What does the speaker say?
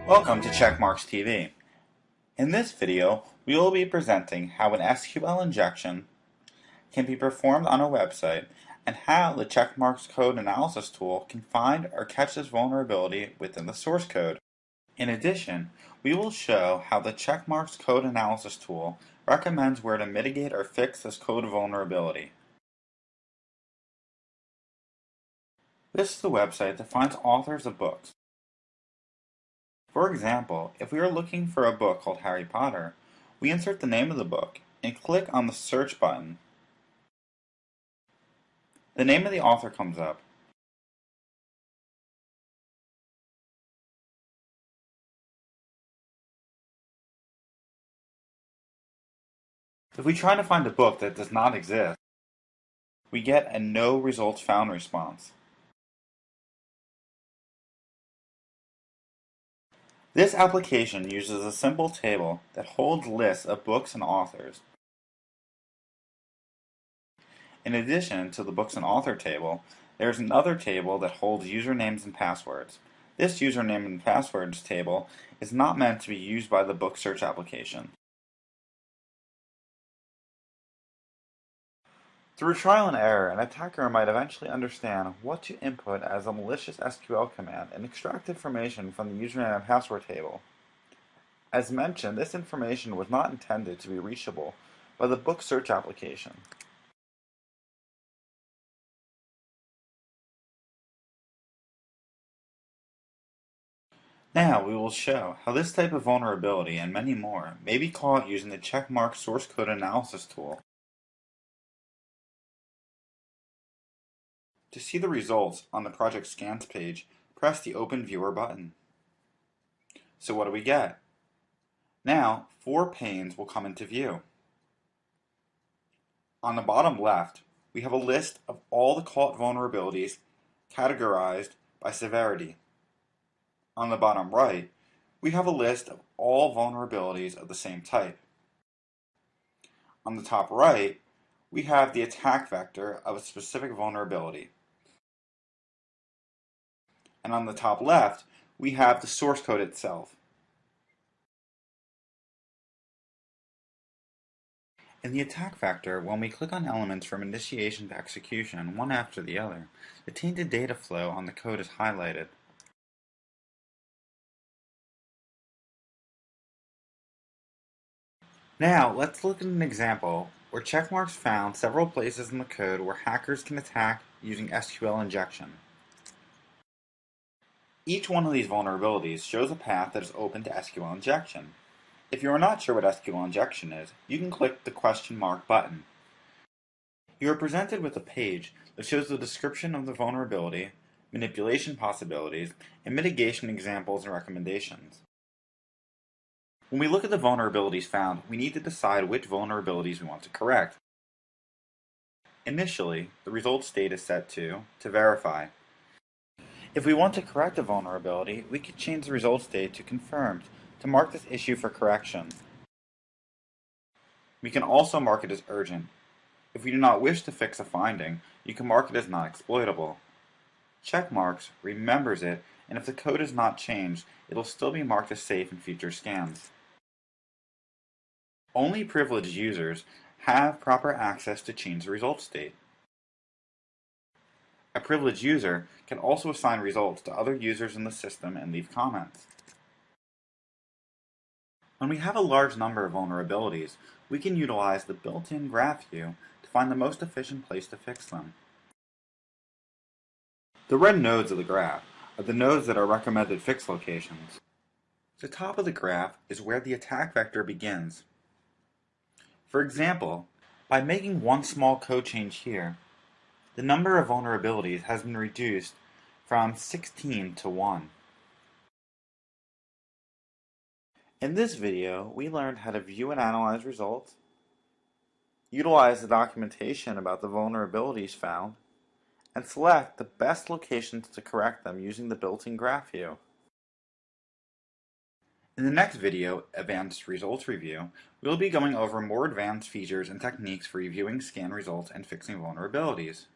Welcome to Checkmarx TV. In this video, we will be presenting how an SQL injection can be performed on a website and how the Checkmarx code analysis tool can find or catch this vulnerability within the source code. In addition, we will show how the Checkmarx code analysis tool recommends where to mitigate or fix this code vulnerability. This is the website that finds authors of books. For example, if we are looking for a book called Harry Potter, we insert the name of the book and click on the search button. The name of the author comes up. If we try to find a book that does not exist, we get a no results found response. This application uses a simple table that holds lists of books and authors. In addition to the books and author table, there is another table that holds usernames and passwords. This username and passwords table is not meant to be used by the book search application. Through trial and error, an attacker might eventually understand what to input as a malicious SQL command and extract information from the username and password table. As mentioned, this information was not intended to be reachable by the book search application. Now we will show how this type of vulnerability and many more may be caught using the Checkmarx source code analysis tool. To see the results on the project scans page, press the Open Viewer button. So what do we get? Now, 4 panes will come into view. On the bottom left, we have a list of all the caught vulnerabilities categorized by severity. On the bottom right, we have a list of all vulnerabilities of the same type. On the top right, we have the attack vector of a specific vulnerability. And on the top left, we have the source code itself. In the attack vector, when we click on elements from initiation to execution, one after the other, the tainted data flow on the code is highlighted. Now, let's look at an example where Checkmarx found several places in the code where hackers can attack using SQL injection. Each one of these vulnerabilities shows a path that is open to SQL injection. If you are not sure what SQL injection is, you can click the question mark button. You are presented with a page that shows the description of the vulnerability, manipulation possibilities, and mitigation examples and recommendations. When we look at the vulnerabilities found, we need to decide which vulnerabilities we want to correct. Initially, the result state is set to verify. If we want to correct a vulnerability, we could change the result state to confirmed to mark this issue for correction. We can also mark it as urgent. If we do not wish to fix a finding, you can mark it as not exploitable. Checkmarx remembers it, and if the code is not changed, it will still be marked as safe in future scans. Only privileged users have proper access to change the result state. A privileged user can also assign results to other users in the system and leave comments. When we have a large number of vulnerabilities, we can utilize the built-in graph view to find the most efficient place to fix them. The red nodes of the graph are the nodes that are recommended fix locations. The top of the graph is where the attack vector begins. For example, by making one small code change here, the number of vulnerabilities has been reduced from 16 to 1. In this video, we learned how to view and analyze results, utilize the documentation about the vulnerabilities found, and select the best locations to correct them using the built-in graph view. In the next video, Advanced Results Review, we will be going over more advanced features and techniques for reviewing scan results and fixing vulnerabilities.